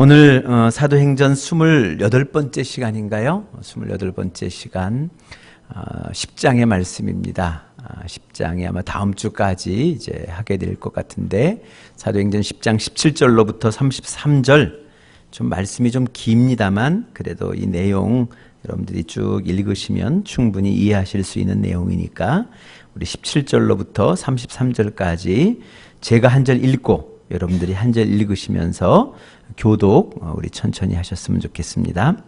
오늘 사도행전 28번째 시간인가요? 28번째 시간 10장의 말씀입니다. 10장이 아마 다음 주까지 이제 하게 될 것 같은데 사도행전 10장 17절로부터 33절 좀 말씀이 좀 깁니다만 그래도 이 내용 여러분들이 쭉 읽으시면 충분히 이해하실 수 있는 내용이니까 우리 17절로부터 33절까지 제가 한 절 읽고 여러분들이 한 절 읽으시면서 교독 우리 천천히 하셨으면 좋겠습니다.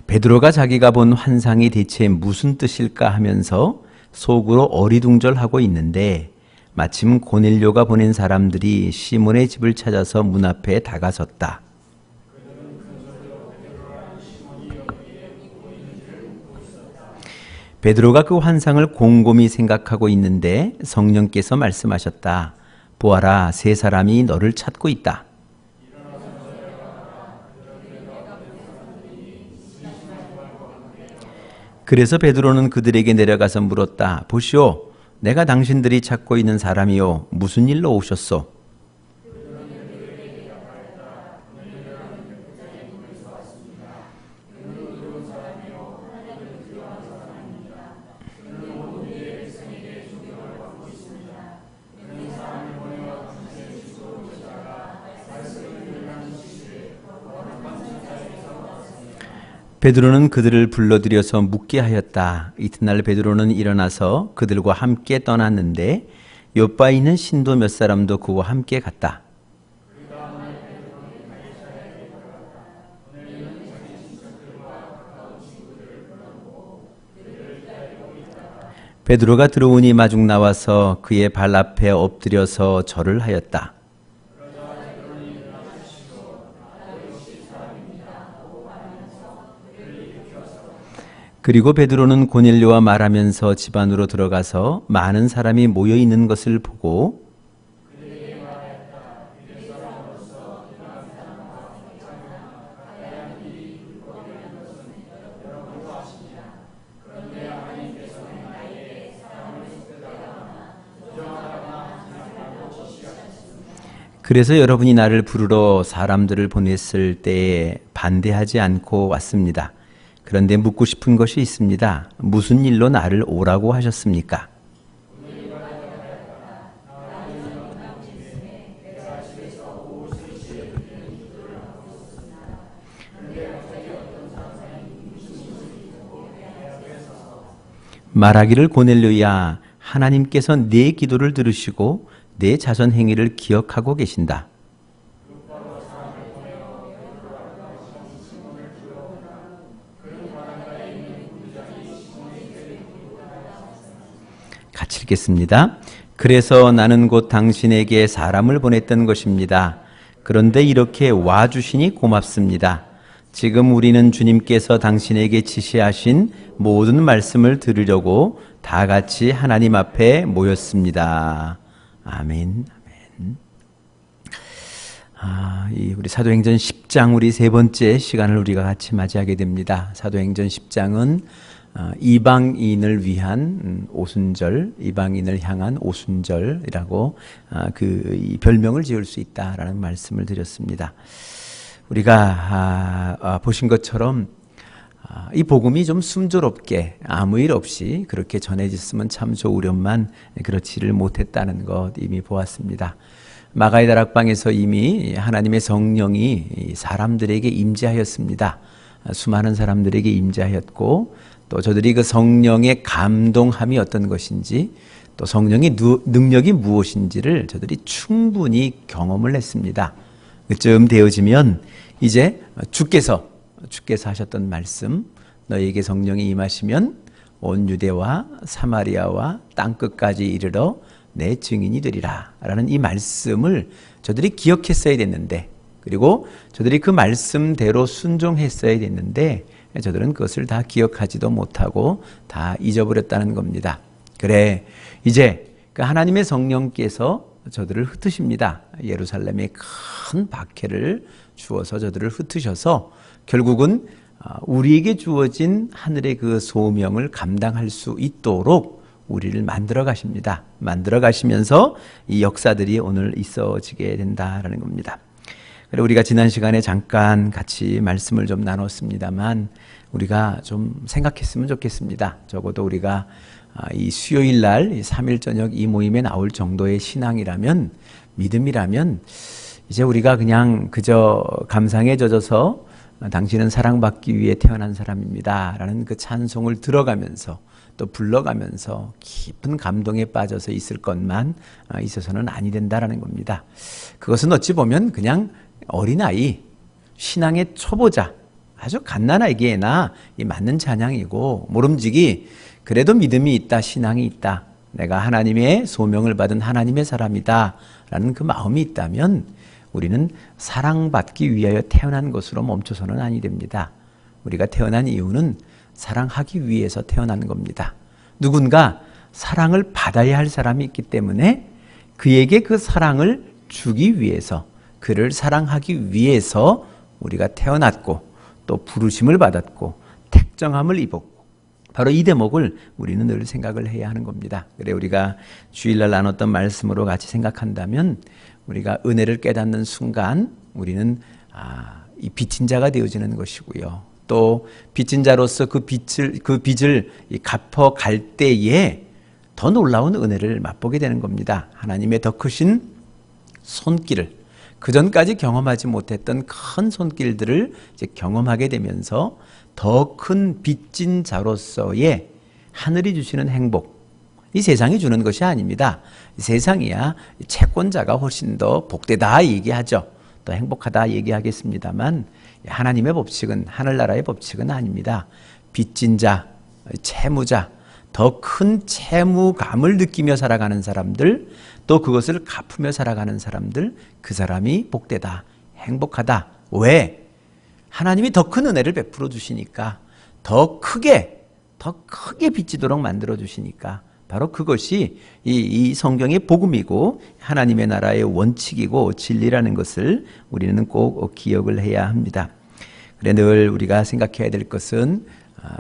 베드로가 자기가 본 환상이 대체 무슨 뜻일까 하면서 속으로 어리둥절하고 있는데 마침 고넬료가 보낸 사람들이 시몬의 집을 찾아서 문 앞에 다가섰다. 베드로가 그 환상을 곰곰이 생각하고 있는데 성령께서 말씀하셨다. 보아라, 세 사람이 너를 찾고 있다. 그래서 베드로는 그들에게 내려가서 물었다. 보시오, 내가 당신들이 찾고 있는 사람이요, 무슨 일로 오셨소? 베드로는 그들을 불러들여서 묻게 하였다. 이튿날 베드로는 일어나서 그들과 함께 떠났는데 요바에 있는 신도 몇 사람도 그와 함께 갔다. 베드로가 들어오니 마중 나와서 그의 발 앞에 엎드려서 절을 하였다. 그리고 베드로는 고넬료와 말하면서 집 안으로 들어가서 많은 사람이 모여 있는 것을 보고 그래서 여러분이 나를 부르러 사람들을 보냈을 때에 반대하지 않고 왔습니다. 그런데 묻고 싶은 것이 있습니다. 무슨 일로 나를 오라고 하셨습니까? 말하기를 고넬료야, 하나님께서 내 기도를 들으시고 내 자선 행위를 기억하고 계신다. 같이 읽겠습니다. 그래서 나는 곧 당신에게 사람을 보냈던 것입니다. 그런데 이렇게 와주시니 고맙습니다. 지금 우리는 주님께서 당신에게 지시하신 모든 말씀을 들으려고 다 같이 하나님 앞에 모였습니다. 아멘. 아멘. 우리 사도행전 10장 우리 세 번째 시간을 우리가 같이 맞이하게 됩니다. 사도행전 10장은 이방인을 위한 오순절, 이방인을 향한 오순절이라고 이 별명을 지을 수 있다라는 말씀을 드렸습니다. 우리가 보신 것처럼 이 복음이 좀 순조롭게 아무 일 없이 그렇게 전해졌으면 참 좋으련만 그렇지를 못했다는 것 이미 보았습니다. 마가의 다락방에서 이미 하나님의 성령이 사람들에게 임재하였습니다. 수많은 사람들에게 임재하였고 또 저들이 그 성령의 감동함이 어떤 것인지 또 성령의 능력이 무엇인지를 저들이 충분히 경험을 했습니다. 그쯤 되어지면 이제 주께서 하셨던 말씀, 너희에게 성령이 임하시면 온 유대와 사마리아와 땅끝까지 이르러 내 증인이 되리라 라는 이 말씀을 저들이 기억했어야 됐는데, 그리고 저들이 그 말씀대로 순종했어야 됐는데 저들은 그것을 다 기억하지도 못하고 다 잊어버렸다는 겁니다. 그래, 이제 그 하나님의 성령께서 저들을 흩으십니다. 예루살렘에 큰 박해를 주어서 저들을 흩으셔서 결국은 우리에게 주어진 하늘의 그 소명을 감당할 수 있도록 우리를 만들어 가십니다. 만들어 가시면서 이 역사들이 오늘 있어지게 된다라는 겁니다. 그래 우리가 지난 시간에 잠깐 같이 말씀을 좀 나눴습니다만 우리가 좀 생각했으면 좋겠습니다. 적어도 우리가 이 수요일 날 3일 저녁 이 모임에 나올 정도의 신앙이라면, 믿음이라면 이제 우리가 그냥 그저 감상에 젖어서 당신은 사랑받기 위해 태어난 사람입니다 라는 그 찬송을 들어가면서 또 불러가면서 깊은 감동에 빠져서 있을 것만 있어서는 아니 된다라는 겁니다. 그것은 어찌 보면 그냥 어린아이, 신앙의 초보자, 아주 갓난아기에나 맞는 찬양이고, 모름지기 그래도 믿음이 있다, 신앙이 있다, 내가 하나님의 소명을 받은 하나님의 사람이다 라는 그 마음이 있다면 우리는 사랑받기 위하여 태어난 것으로 멈춰서는 아니 됩니다. 우리가 태어난 이유는 사랑하기 위해서 태어난 겁니다. 누군가 사랑을 받아야 할 사람이 있기 때문에 그에게 그 사랑을 주기 위해서, 그를 사랑하기 위해서 우리가 태어났고 또 부르심을 받았고 택정함을 입었고, 바로 이 대목을 우리는 늘 생각을 해야 하는 겁니다. 그래 우리가 주일날 나눴던 말씀으로 같이 생각한다면 우리가 은혜를 깨닫는 순간 우리는 이 빚진 자가 되어지는 것이고요. 또 빚진 자로서 그 빚을 갚아갈 때에 더 놀라운 은혜를 맛보게 되는 겁니다. 하나님의 더 크신 손길을, 그전까지 경험하지 못했던 큰 손길들을 이제 경험하게 되면서 더 큰 빚진 자로서의 하늘이 주시는 행복, 이 세상이 주는 것이 아닙니다. 세상이야 채권자가 훨씬 더 복되다 얘기하죠. 또 행복하다 얘기하겠습니다만 하나님의 법칙은, 하늘나라의 법칙은 아닙니다. 빚진 자, 채무자, 더 큰 채무감을 느끼며 살아가는 사람들, 또 그것을 갚으며 살아가는 사람들, 그 사람이 복되다, 행복하다. 왜? 하나님이 더 큰 은혜를 베풀어 주시니까, 더 크게 빚지도록 만들어 주시니까, 바로 그것이 이 성경의 복음이고 하나님의 나라의 원칙이고 진리라는 것을 우리는 꼭 기억을 해야 합니다. 그래 늘 우리가 생각해야 될 것은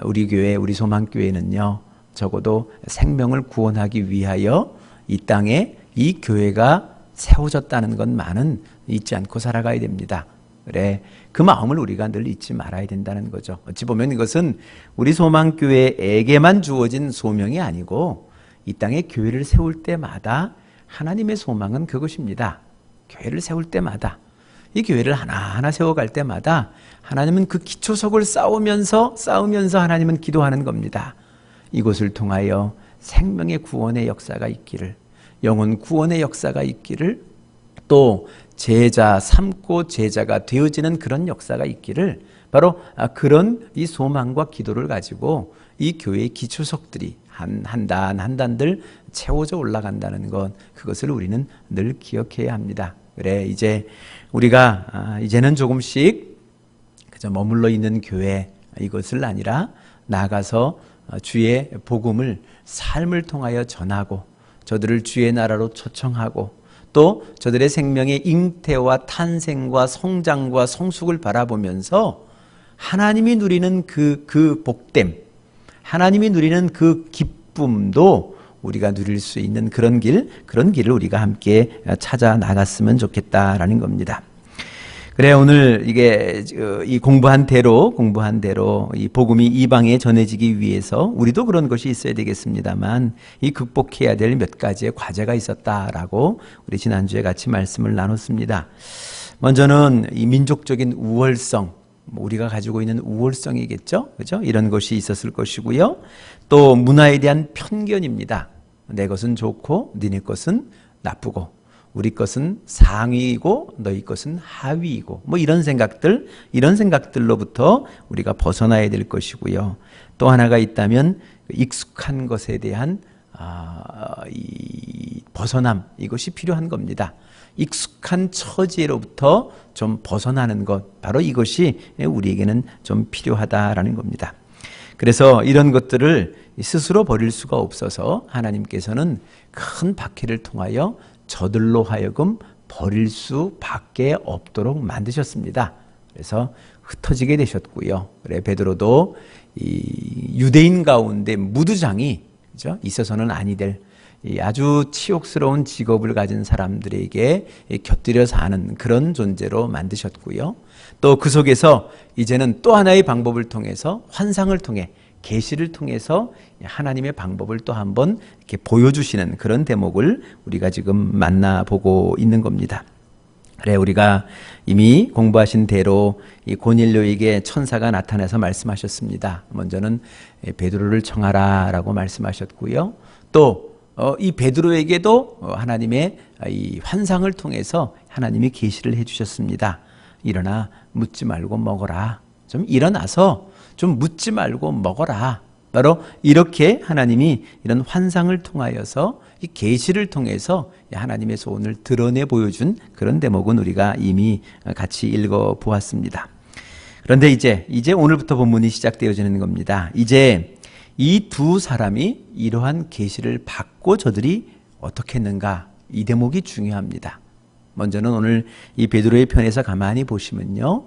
우리 교회, 우리 소망교회는요, 적어도 생명을 구원하기 위하여 이 땅에 이 교회가 세워졌다는 것만은 잊지 않고 살아가야 됩니다. 그래 그 마음을 우리가 늘 잊지 말아야 된다는 거죠. 어찌 보면 이것은 우리 소망교회에게만 주어진 소명이 아니고 이 땅에 교회를 세울 때마다 하나님의 소망은 그것입니다. 교회를 세울 때마다, 이 교회를 하나하나 세워갈 때마다 하나님은 그 기초석을 쌓으면서 하나님은 기도하는 겁니다. 이곳을 통하여 생명의 구원의 역사가 있기를, 영혼 구원의 역사가 있기를, 또 제자 삼고 제자가 되어지는 그런 역사가 있기를, 바로 그런 이 소망과 기도를 가지고 이 교회의 기초석들이 한 단들 채워져 올라간다는 것, 그것을 우리는 늘 기억해야 합니다. 그래 이제 우리가 이제는 조금씩 그저 머물러 있는 교회, 이것을 아니라 나아가서 주의 복음을 삶을 통하여 전하고 저들을 주의 나라로 초청하고 또 저들의 생명의 잉태와 탄생과 성장과 성숙을 바라보면서 하나님이 누리는 그 복됨, 하나님이 누리는 그 기쁨도 우리가 누릴 수 있는 그런 길을 우리가 함께 찾아 나갔으면 좋겠다라는 겁니다. 그래 오늘 이게 이 공부한 대로 이 복음이 이방에 전해지기 위해서 우리도 그런 것이 있어야 되겠습니다만 이 극복해야 될 몇 가지의 과제가 있었다라고 우리 지난주에 같이 말씀을 나눴습니다. 먼저는 이 민족적인 우월성, 우리가 가지고 있는 우월성이겠죠, 그죠? 이런 것이 있었을 것이고요. 또 문화에 대한 편견입니다. 내 것은 좋고 니네 것은 나쁘고, 우리 것은 상위이고 너희 것은 하위이고, 뭐 이런 생각들로부터 우리가 벗어나야 될 것이고요. 또 하나가 있다면 익숙한 것에 대한 이 벗어남, 이것이 필요한 겁니다. 익숙한 처지로부터 좀 벗어나는 것, 바로 이것이 우리에게는 좀 필요하다라는 겁니다. 그래서 이런 것들을 스스로 버릴 수가 없어서 하나님께서는 큰 박해를 통하여 저들로 하여금 버릴 수밖에 없도록 만드셨습니다. 그래서 흩어지게 되셨고요. 그래 베드로도 이 유대인 가운데 무두장이, 그죠? 있어서는 아니 될 이 아주 치욕스러운 직업을 가진 사람들에게 곁들여 사는 그런 존재로 만드셨고요. 또 그 속에서 이제는 또 하나의 방법을 통해서 환상을 통해 계시를 통해서 하나님의 방법을 또 한번 이렇게 보여주시는 그런 대목을 우리가 지금 만나보고 있는 겁니다. 그래, 우리가 이미 공부하신 대로 이 고넬료에게 천사가 나타나서 말씀하셨습니다. 먼저는 베드로를 청하라라고 말씀하셨고요. 또 이 베드로에게도 하나님의 이 환상을 통해서 하나님이 계시를 해주셨습니다. 일어나 묻지 말고 먹어라. 좀 일어나서 좀 묻지 말고 먹어라. 바로 이렇게 하나님이 이런 환상을 통하여서 이 계시를 통해서 하나님의 소원을 드러내 보여준 그런 대목은 우리가 이미 같이 읽어 보았습니다. 그런데 이제 오늘부터 본문이 시작되어지는 겁니다. 이제 이 두 사람이 이러한 계시를 받고 저들이 어떻게 했는가, 이 대목이 중요합니다. 먼저는 오늘 이 베드로의 편에서 가만히 보시면요,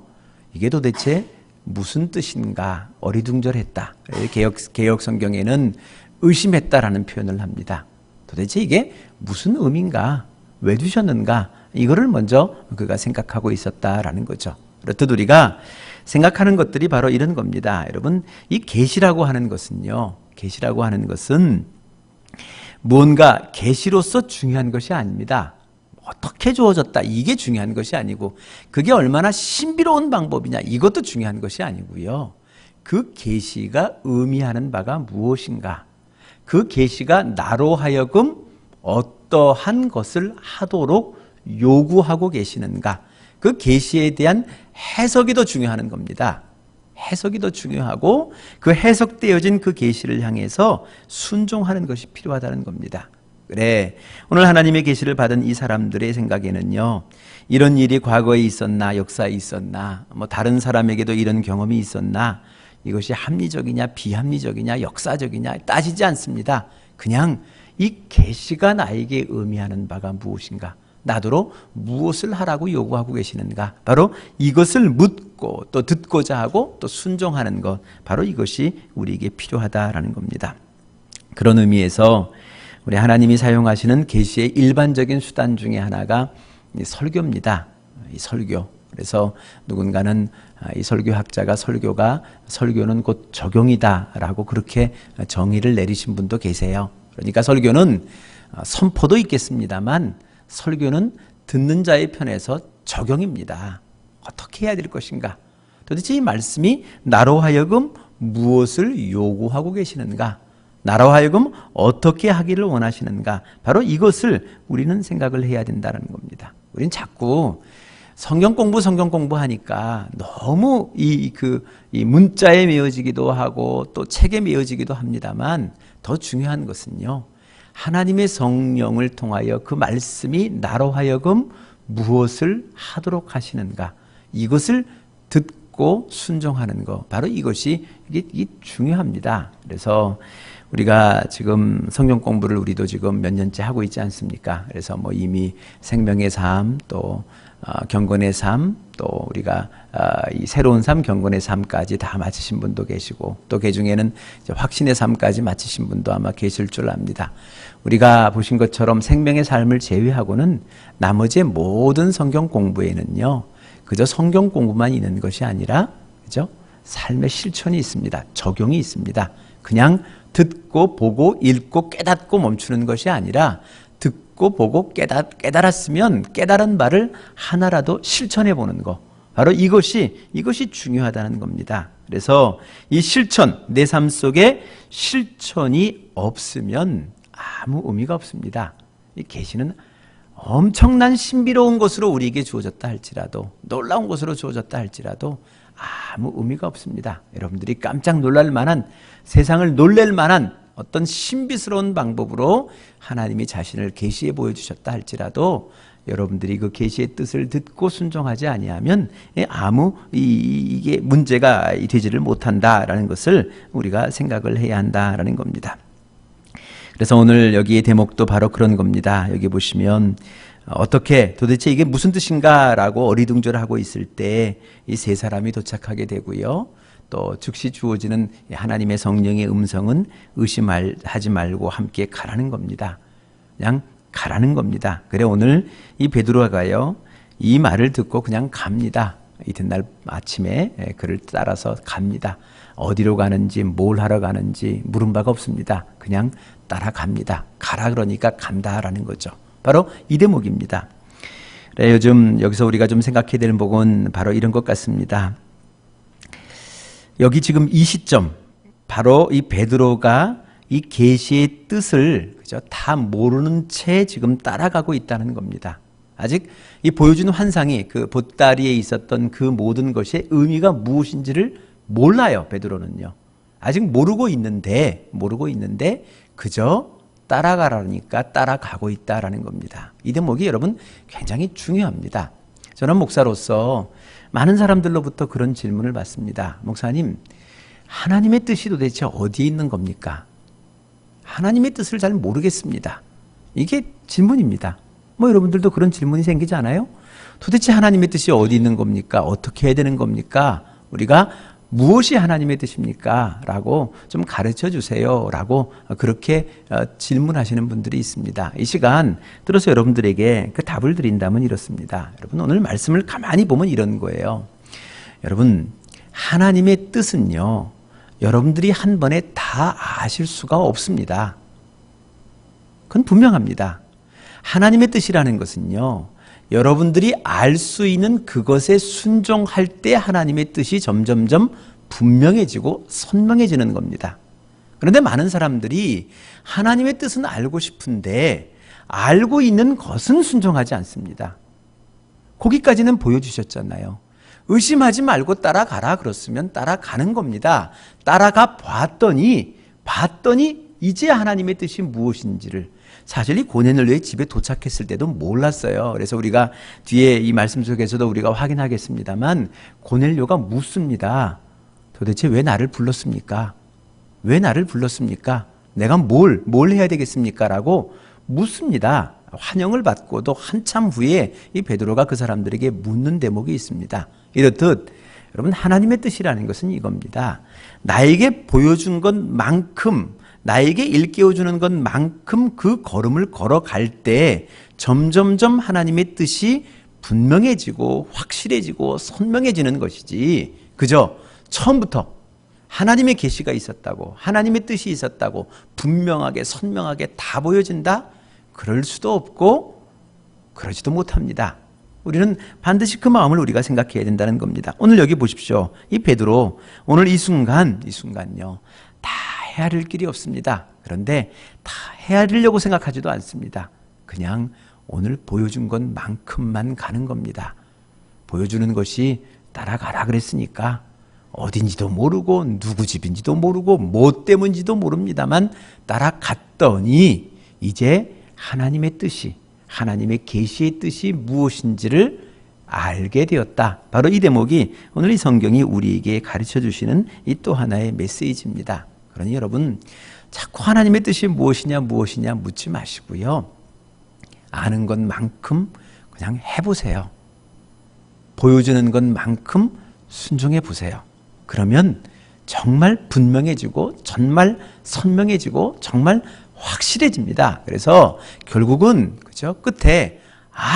이게 도대체 무슨 뜻인가 어리둥절했다. 개역 성경에는 의심했다라는 표현을 합니다. 도대체 이게 무슨 의미인가, 왜 두셨는가, 이거를 먼저 그가 생각하고 있었다라는 거죠. 그렇듯 우리가 생각하는 것들이 바로 이런 겁니다. 여러분, 이 계시라고 하는 것은요, 계시라고 하는 것은 무언가 계시로서 중요한 것이 아닙니다. 어떻게 주어졌다, 이게 중요한 것이 아니고, 그게 얼마나 신비로운 방법이냐, 이것도 중요한 것이 아니고요. 그 계시가 의미하는 바가 무엇인가, 그 계시가 나로 하여금 어떠한 것을 하도록 요구하고 계시는가, 그 계시에 대한 해석이 더 중요한 겁니다. 해석이 더 중요하고 그 해석되어진 그 계시를 향해서 순종하는 것이 필요하다는 겁니다. 그래, 오늘 하나님의 계시를 받은 이 사람들의 생각에는요, 이런 일이 과거에 있었나, 역사에 있었나, 뭐 다른 사람에게도 이런 경험이 있었나, 이것이 합리적이냐 비합리적이냐 역사적이냐 따지지 않습니다. 그냥 이 계시가 나에게 의미하는 바가 무엇인가, 나더러 무엇을 하라고 요구하고 계시는가, 바로 이것을 묻고 또 듣고자 하고 또 순종하는 것, 바로 이것이 우리에게 필요하다라는 겁니다. 그런 의미에서 우리 하나님이 사용하시는 계시의 일반적인 수단 중에 하나가 이 설교입니다. 이 설교. 그래서 누군가는 이 설교학자가 설교는 곧 적용이다라고 그렇게 정의를 내리신 분도 계세요. 그러니까 설교는 선포도 있겠습니다만 설교는 듣는 자의 편에서 적용입니다. 어떻게 해야 될 것인가? 도대체 이 말씀이 나로 하여금 무엇을 요구하고 계시는가? 나로 하여금 어떻게 하기를 원하시는가? 바로 이것을 우리는 생각을 해야 된다는 겁니다. 우리는 자꾸 성경 공부하니까 너무 이 문자에 메어지기도 하고 또 책에 메어지기도 합니다만, 더 중요한 것은요, 하나님의 성령을 통하여 그 말씀이 나로 하여금 무엇을 하도록 하시는가, 이것을 듣고 순종하는 것, 바로 이것이 이게 중요합니다. 그래서 우리가 지금 성경 공부를 우리도 지금 몇 년째 하고 있지 않습니까? 그래서 뭐 이미 생명의 삶, 또 경건의 삶, 또 우리가 이 새로운 삶, 경건의 삶까지 다 마치신 분도 계시고, 또 그 중에는 이제 확신의 삶까지 마치신 분도 아마 계실 줄 압니다. 우리가 보신 것처럼 생명의 삶을 제외하고는 나머지 모든 성경 공부에는요, 그저 성경 공부만 있는 것이 아니라, 그죠? 삶의 실천이 있습니다. 적용이 있습니다. 그냥 듣고 보고 읽고 깨닫고 멈추는 것이 아니라, 듣고 보고 깨달았으면 깨달은 바를 하나라도 실천해 보는 것, 바로 이것이 중요하다는 겁니다. 그래서 이 실천, 내 삶 속에 실천이 없으면 아무 의미가 없습니다. 이 계시는 엄청난 신비로운 것으로 우리에게 주어졌다 할지라도, 놀라운 것으로 주어졌다 할지라도 아무 의미가 없습니다. 여러분들이 깜짝 놀랄 만한, 세상을 놀랄 만한 어떤 신비스러운 방법으로 하나님이 자신을 계시해 보여주셨다 할지라도 여러분들이 그 계시의 뜻을 듣고 순종하지 아니하면 아무 이게 문제가 되지를 못한다라는 것을 우리가 생각을 해야 한다라는 겁니다. 그래서 오늘 여기의 대목도 바로 그런 겁니다. 여기 보시면 어떻게 도대체 이게 무슨 뜻인가라고 어리둥절하고 있을 때 이 세 사람이 도착하게 되고요. 또 즉시 주어지는 하나님의 성령의 음성은 의심하지 말고 함께 가라는 겁니다. 그냥 가라는 겁니다. 그래 오늘 이 베드로가요 이 말을 듣고 그냥 갑니다. 이튿날 아침에 그를 따라서 갑니다. 어디로 가는지 뭘 하러 가는지 물은 바가 없습니다. 그냥 따라갑니다. 가라 그러니까 간다라는 거죠. 바로 이 대목입니다. 그래, 요즘 여기서 우리가 좀 생각해야 되는 부분은 바로 이런 것 같습니다. 여기 지금 이 시점 바로 이 베드로가 이 계시의 뜻을 그죠? 다 모르는 채 지금 따라가고 있다는 겁니다. 아직 이 보여주는 환상이 그 보따리에 있었던 그 모든 것의 의미가 무엇인지를 몰라요. 베드로는요. 아직 모르고 있는데 그저 따라가라니까 따라가고 있다라는 겁니다. 이 대목이 여러분 굉장히 중요합니다. 저는 목사로서 많은 사람들로부터 그런 질문을 받습니다. 목사님, 하나님의 뜻이 도대체 어디에 있는 겁니까? 하나님의 뜻을 잘 모르겠습니다. 이게 질문입니다. 뭐 여러분들도 그런 질문이 생기지 않아요? 도대체 하나님의 뜻이 어디 있는 겁니까? 어떻게 해야 되는 겁니까? 우리가 무엇이 하나님의 뜻입니까? 라고 좀 가르쳐 주세요. 라고 그렇게 질문하시는 분들이 있습니다. 이 시간 들어서 여러분들에게 그 답을 드린다면 이렇습니다. 여러분 오늘 말씀을 가만히 보면 이런 거예요. 여러분 하나님의 뜻은요. 여러분들이 한 번에 다 아실 수가 없습니다. 그건 분명합니다. 하나님의 뜻이라는 것은요. 여러분들이 알 수 있는 그것에 순종할 때 하나님의 뜻이 점점점 분명해지고 선명해지는 겁니다. 그런데 많은 사람들이 하나님의 뜻은 알고 싶은데 알고 있는 것은 순종하지 않습니다. 거기까지는 보여주셨잖아요. 의심하지 말고 따라가라 그렇으면 따라가는 겁니다. 따라가 봤더니 이제 하나님의 뜻이 무엇인지를 사실 이 고넬료의 집에 도착했을 때도 몰랐어요. 그래서 우리가 뒤에 이 말씀 속에서도 우리가 확인하겠습니다만 고넬료가 묻습니다. 도대체 왜 나를 불렀습니까? 왜 나를 불렀습니까? 내가 뭘 해야 되겠습니까? 라고 묻습니다. 환영을 받고도 한참 후에 이 베드로가 그 사람들에게 묻는 대목이 있습니다. 이렇듯 여러분 하나님의 뜻이라는 것은 이겁니다. 나에게 보여준 것만큼 나에게 일깨워주는 것만큼 그 걸음을 걸어갈 때 점점점 하나님의 뜻이 분명해지고 확실해지고 선명해지는 것이지 그저 처음부터 하나님의 계시가 있었다고 하나님의 뜻이 있었다고 분명하게 선명하게 다 보여진다? 그럴 수도 없고 그러지도 못합니다. 우리는 반드시 그 마음을 우리가 생각해야 된다는 겁니다. 오늘 여기 보십시오. 이 베드로 오늘 이 순간요. 다 헤아릴 길이 없습니다. 그런데 다 헤아리려고 생각하지도 않습니다. 그냥 오늘 보여준 것만큼만 가는 겁니다. 보여주는 것이 따라가라 그랬으니까 어딘지도 모르고 누구 집인지도 모르고 뭐 때문인지도 모릅니다만 따라갔더니 이제 하나님의 뜻이 하나님의 계시의 뜻이 무엇인지를 알게 되었다. 바로 이 대목이 오늘 이 성경이 우리에게 가르쳐 주시는 이 또 하나의 메시지입니다. 그러니 여러분 자꾸 하나님의 뜻이 무엇이냐 묻지 마시고요. 아는 것만큼 그냥 해보세요. 보여주는 것만큼 순종해 보세요. 그러면 정말 분명해지고 정말 선명해지고 정말 확실해집니다. 그래서 결국은 그죠? 끝에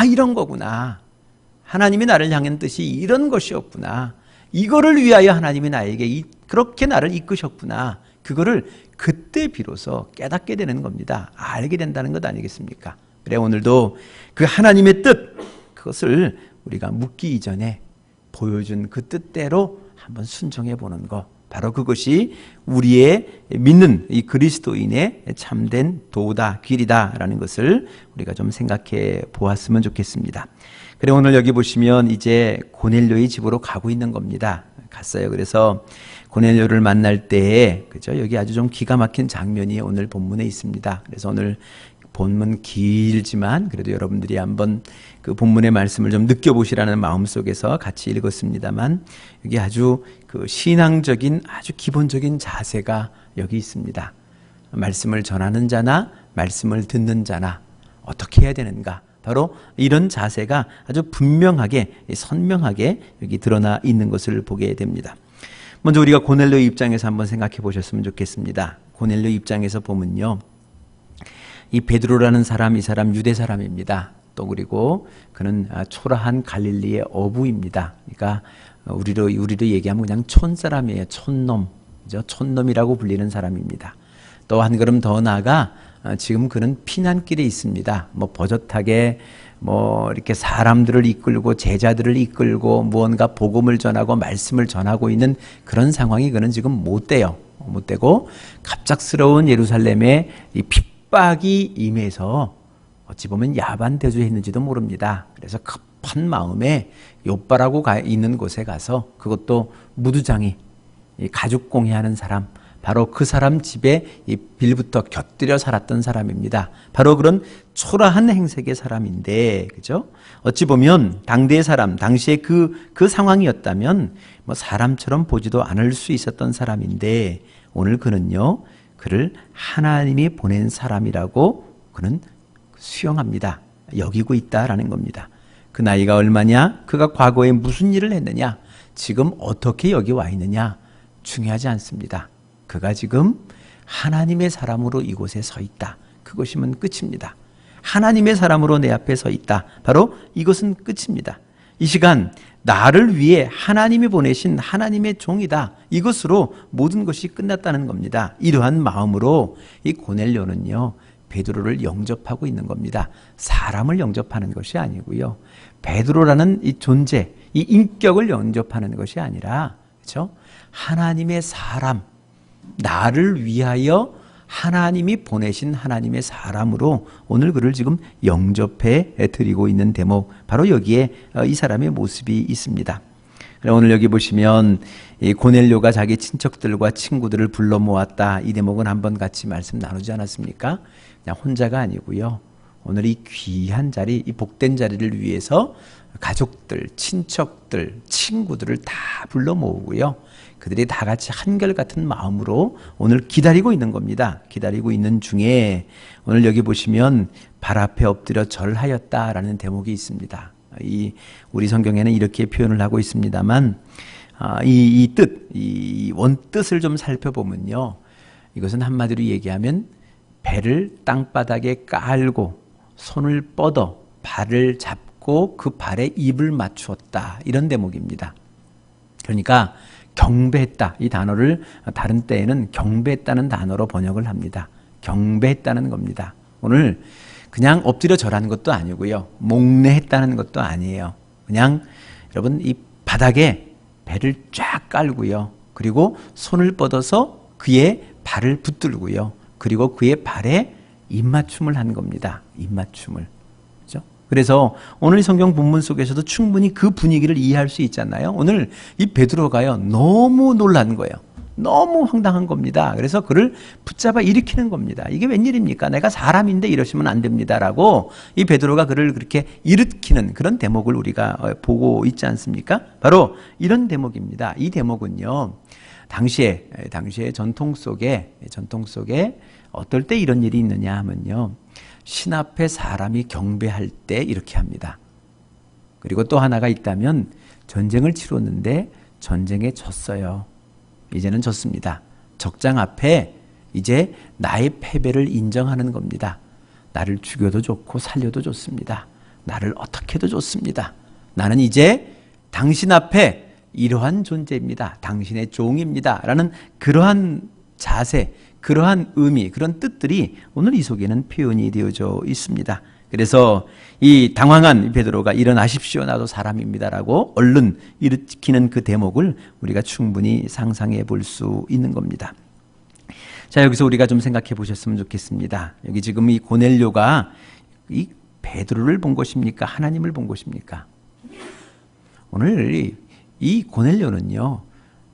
이런 거구나. 하나님이 나를 향한 뜻이 이런 것이었구나. 이거를 위하여 하나님이 나에게 그렇게 나를 이끄셨구나. 그거를 그때 비로소 깨닫게 되는 겁니다. 알게 된다는 것 아니겠습니까? 그래 오늘도 그 하나님의 뜻 그것을 우리가 묻기 이전에 보여준 그 뜻대로 한번 순종해 보는 것. 바로 그것이 우리의 믿는 이 그리스도인의 참된 도다, 길이다라는 것을 우리가 좀 생각해 보았으면 좋겠습니다. 그래 오늘 여기 보시면 이제 고넬료의 집으로 가고 있는 겁니다. 갔어요. 그래서 고넬료를 만날 때에 그죠? 여기 아주 좀 기가 막힌 장면이 오늘 본문에 있습니다. 그래서 오늘 본문 길지만 그래도 여러분들이 한번 그 본문의 말씀을 좀 느껴보시라는 마음 속에서 같이 읽었습니다만 여기 아주 그 신앙적인 아주 기본적인 자세가 여기 있습니다. 말씀을 전하는 자나 말씀을 듣는 자나 어떻게 해야 되는가. 바로 이런 자세가 아주 분명하게 선명하게 여기 드러나 있는 것을 보게 됩니다. 먼저 우리가 고넬료 입장에서 한번 생각해 보셨으면 좋겠습니다. 고넬료 입장에서 보면요. 이 베드로라는 사람, 이 사람 유대 사람입니다. 또 그리고 그는 초라한 갈릴리의 어부입니다. 그러니까 우리로 얘기하면 그냥 촌사람이에요. 촌놈, 그죠? 촌놈이라고 불리는 사람입니다. 또 한 걸음 더 나아가 지금 그는 피난길에 있습니다. 뭐 버젓하게 뭐 이렇게 사람들을 이끌고 제자들을 이끌고 무언가 복음을 전하고 말씀을 전하고 있는 그런 상황이 그는 지금 못 돼요. 못 되고 갑작스러운 예루살렘의 이 핍박이 임해서 어찌 보면 야반대조했는지도 모릅니다. 그래서 급한 마음에 욥바라고 있는 곳에 가서, 그것도 무두장이 가죽 공예하는 사람, 바로 그 사람 집에 이 빌부터 곁들여 살았던 사람입니다. 바로 그런 초라한 행색의 사람인데, 그죠? 어찌 보면 당대의 사람, 당시에 그 상황이었다면 뭐 사람처럼 보지도 않을 수 있었던 사람인데, 오늘 그는요, 그를 하나님이 보낸 사람이라고 그는 수용합니다. 여기고 있다라는 겁니다. 그 나이가 얼마냐? 그가 과거에 무슨 일을 했느냐? 지금 어떻게 여기 와 있느냐? 중요하지 않습니다. 그가 지금 하나님의 사람으로 이곳에 서 있다. 그것이면 끝입니다. 하나님의 사람으로 내 앞에 서 있다. 바로 이것은 끝입니다. 이 시간 나를 위해 하나님이 보내신 하나님의 종이다. 이것으로 모든 것이 끝났다는 겁니다. 이러한 마음으로 이 고넬료는요, 베드로를 영접하고 있는 겁니다. 사람을 영접하는 것이 아니고요. 베드로라는 이 존재, 이 인격을 영접하는 것이 아니라, 그렇죠? 하나님의 사람, 나를 위하여 하나님이 보내신 하나님의 사람으로 오늘 그를 지금 영접해 드리고 있는 대목, 바로 여기에 이 사람의 모습이 있습니다. 오늘 여기 보시면 이 고넬료가 자기 친척들과 친구들을 불러 모았다. 이 대목은 한번 같이 말씀 나누지 않았습니까? 그냥 혼자가 아니고요. 오늘 이 귀한 자리, 이 복된 자리를 위해서 가족들, 친척들, 친구들을 다 불러 모으고요. 그들이 다 같이 한결같은 마음으로 오늘 기다리고 있는 겁니다. 기다리고 있는 중에 오늘 여기 보시면 발 앞에 엎드려 절하였다라는 대목이 있습니다. 우리 성경에는 이렇게 표현을 하고 있습니다만, 이 원뜻을 좀 살펴보면요, 이것은 한마디로 얘기하면 배를 땅바닥에 깔고 손을 뻗어 발을 잡고 그 발에 입을 맞추었다, 이런 대목입니다. 그러니까 경배했다, 이 단어를 다른 때에는 경배했다는 단어로 번역을 합니다. 경배했다는 겁니다. 오늘 그냥 엎드려 절하는 것도 아니고요, 목례했다는 것도 아니에요. 그냥 여러분 이 바닥에 배를 쫙 깔고요, 그리고 손을 뻗어서 그의 발을 붙들고요, 그리고 그의 발에 입맞춤을 한 겁니다. 입맞춤을. 그렇죠? 그래서 오늘 성경 본문 속에서도 충분히 그 분위기를 이해할 수 있잖아요. 오늘 이 베드로가요, 너무 놀란 거예요. 너무 황당한 겁니다. 그래서 그를 붙잡아 일으키는 겁니다. 이게 웬일입니까? 내가 사람인데 이러시면 안 됩니다라고 이 베드로가 그를 그렇게 일으키는 그런 대목을 우리가 보고 있지 않습니까? 바로 이런 대목입니다. 이 대목은요, 당시에 전통 속에 어떨 때 이런 일이 있느냐 하면요, 신 앞에 사람이 경배할 때 이렇게 합니다. 그리고 또 하나가 있다면 전쟁을 치렀는데 전쟁에 졌어요. 이제는 졌습니다. 적장 앞에 이제 나의 패배를 인정하는 겁니다. 나를 죽여도 좋고 살려도 좋습니다. 나를 어떻게 해도 좋습니다. 나는 이제 당신 앞에 이러한 존재입니다. 당신의 종입니다. 라는 그러한 자세, 그러한 의미, 그런 뜻들이 오늘 이 속에는 표현이 되어져 있습니다. 그래서 이 당황한 베드로가 일어나십시오, 나도 사람입니다라고 얼른 일으키는 그 대목을 우리가 충분히 상상해 볼 수 있는 겁니다. 자, 여기서 우리가 좀 생각해 보셨으면 좋겠습니다. 여기 지금 이 고넬료가 이 베드로를 본 것입니까? 하나님을 본 것입니까? 오늘 이 고넬료는요,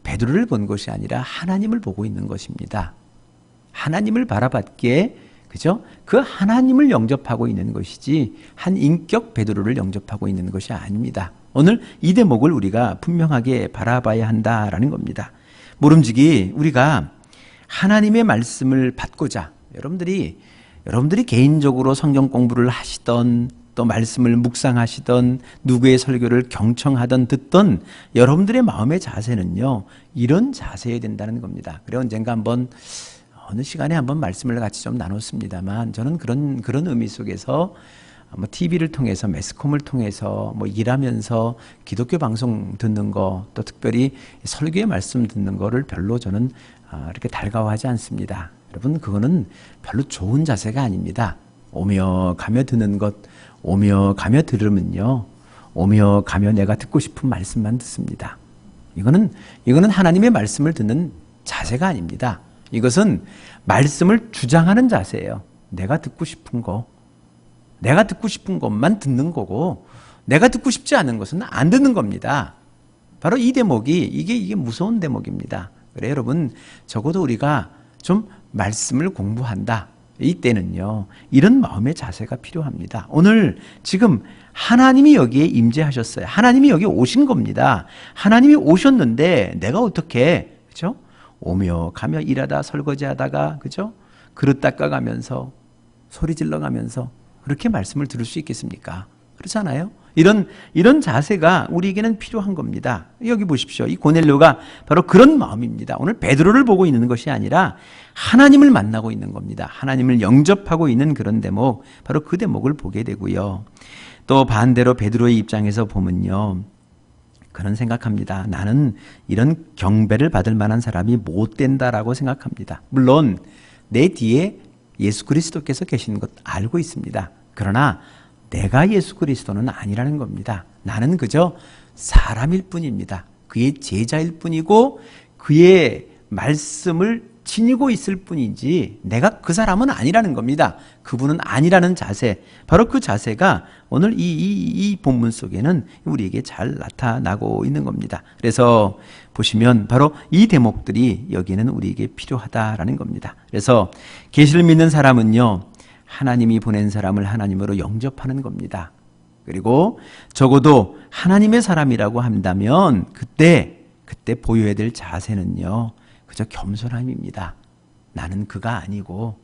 베드로를 본 것이 아니라 하나님을 보고 있는 것입니다. 하나님을 바라봤기에, 그죠? 그 하나님을 영접하고 있는 것이지 한 인격 베드로를 영접하고 있는 것이 아닙니다. 오늘 이 대목을 우리가 분명하게 바라봐야 한다라는 겁니다. 모름지기 우리가 하나님의 말씀을 받고자 여러분들이 개인적으로 성경 공부를 하시던, 또 말씀을 묵상하시던, 누구의 설교를 경청하던 듣던 여러분들의 마음의 자세는요, 이런 자세여야 된다는 겁니다. 그래 언젠가 한번 어느 시간에 한번 말씀을 같이 좀 나눴습니다만 저는 그런 의미 속에서 뭐 TV를 통해서 매스컴을 통해서 뭐 일하면서 기독교 방송 듣는 거 또 특별히 설교의 말씀 듣는 거를 별로 저는 이렇게 달가워하지 않습니다. 여러분 그거는 별로 좋은 자세가 아닙니다. 오며 가며 듣는 것, 오며 가며 들으면요, 오며 가며 내가 듣고 싶은 말씀만 듣습니다. 이거는 하나님의 말씀을 듣는 자세가 아닙니다. 이것은 말씀을 주장하는 자세예요. 내가 듣고 싶은 것만 듣는 거고 내가 듣고 싶지 않은 것은 안 듣는 겁니다. 바로 이 대목이 이게 무서운 대목입니다. 그래 여러분 적어도 우리가 좀 말씀을 공부한다. 이때는요 이런 마음의 자세가 필요합니다. 오늘 지금 하나님이 여기에 임재하셨어요. 하나님이 여기 오신 겁니다. 하나님이 오셨는데 내가 어떻게 그죠? 오며 가며 일하다 설거지하다가 그죠? 그릇 닦아가면서 소리 질러가면서 그렇게 말씀을 들을 수 있겠습니까? 그렇잖아요. 이런 자세가 우리에게는 필요한 겁니다. 여기 보십시오. 이 고넬료가 바로 그런 마음입니다. 오늘 베드로를 보고 있는 것이 아니라 하나님을 만나고 있는 겁니다. 하나님을 영접하고 있는 그런 대목, 바로 그 대목을 보게 되고요. 또 반대로 베드로의 입장에서 보면요, 그런 생각합니다. 나는 이런 경배를 받을 만한 사람이 못 된다라고 생각합니다. 물론 내 뒤에 예수 그리스도께서 계시는 것 알고 있습니다. 그러나 내가 예수 그리스도는 아니라는 겁니다. 나는 그저 사람일 뿐입니다. 그의 제자일 뿐이고 그의 말씀을 지니고 있을 뿐이지 내가 그 사람은 아니라는 겁니다. 그분은 아니라는 자세, 바로 그 자세가 오늘 이 본문 속에는 우리에게 잘 나타나고 있는 겁니다. 그래서 보시면 바로 이 대목들이 여기는 우리에게 필요하다라는 겁니다. 그래서 계시를 믿는 사람은요, 하나님이 보낸 사람을 하나님으로 영접하는 겁니다. 그리고 적어도 하나님의 사람이라고 한다면 그때 보여야 될 자세는요, 그저 겸손함입니다. 나는 그가 아니고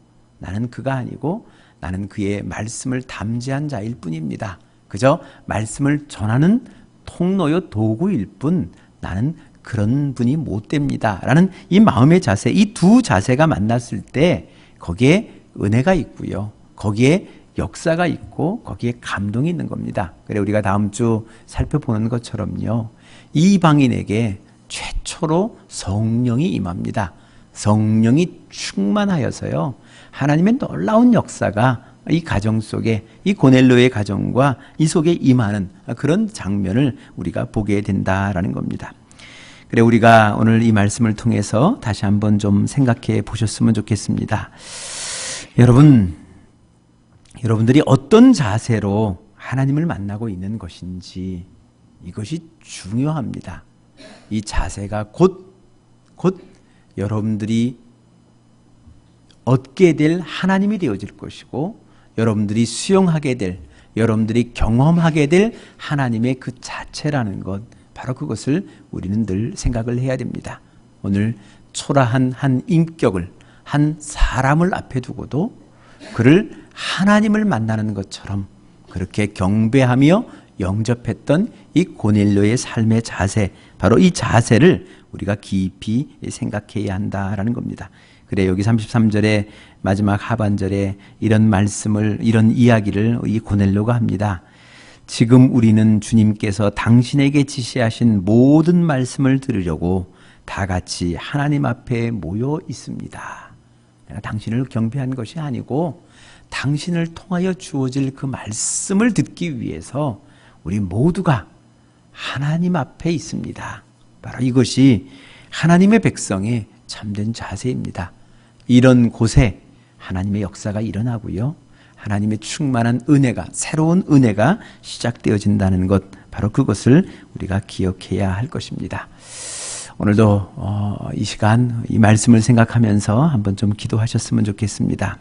나는 그의 말씀을 담지한 자일 뿐입니다. 그저 말씀을 전하는 통로요 도구일 뿐 나는 그런 분이 못 됩니다. 라는 이 마음의 자세, 이 두 자세가 만났을 때 거기에 은혜가 있고요. 거기에 역사가 있고 거기에 감동이 있는 겁니다. 그래 우리가 다음 주 살펴보는 것처럼요. 이방인에게 최초로 성령이 임합니다. 성령이 충만하여서요. 하나님의 놀라운 역사가 이 가정 속에, 이 고넬료의 가정과 이 속에 임하는 그런 장면을 우리가 보게 된다라는 겁니다. 그래 우리가 오늘 이 말씀을 통해서 다시 한번 좀 생각해 보셨으면 좋겠습니다. 여러분들이 어떤 자세로 하나님을 만나고 있는 것인지 이것이 중요합니다. 이 자세가 곧 여러분들이 얻게 될 하나님이 되어질 것이고 여러분들이 수용하게 될, 여러분들이 경험하게 될 하나님의 그 자체라는 것, 바로 그것을 우리는 늘 생각을 해야 됩니다. 오늘 초라한 한 인격을, 한 사람을 앞에 두고도 그를 하나님을 만나는 것처럼 그렇게 경배하며 영접했던 이 고넬료의 삶의 자세, 바로 이 자세를 우리가 깊이 생각해야 한다라는 겁니다. 그래 여기 33절의 마지막 하반절에 이런 말씀을, 이런 이야기를 이 고넬료가 합니다. 지금 우리는 주님께서 당신에게 지시하신 모든 말씀을 들으려고 다 같이 하나님 앞에 모여 있습니다. 내가 당신을 경배한 것이 아니고 당신을 통하여 주어질 그 말씀을 듣기 위해서 우리 모두가 하나님 앞에 있습니다. 바로 이것이 하나님의 백성의 참된 자세입니다. 이런 곳에 하나님의 역사가 일어나고요. 하나님의 충만한 은혜가, 새로운 은혜가 시작되어진다는 것, 바로 그것을 우리가 기억해야 할 것입니다. 오늘도 이 시간 이 말씀을 생각하면서 한번 좀 기도하셨으면 좋겠습니다.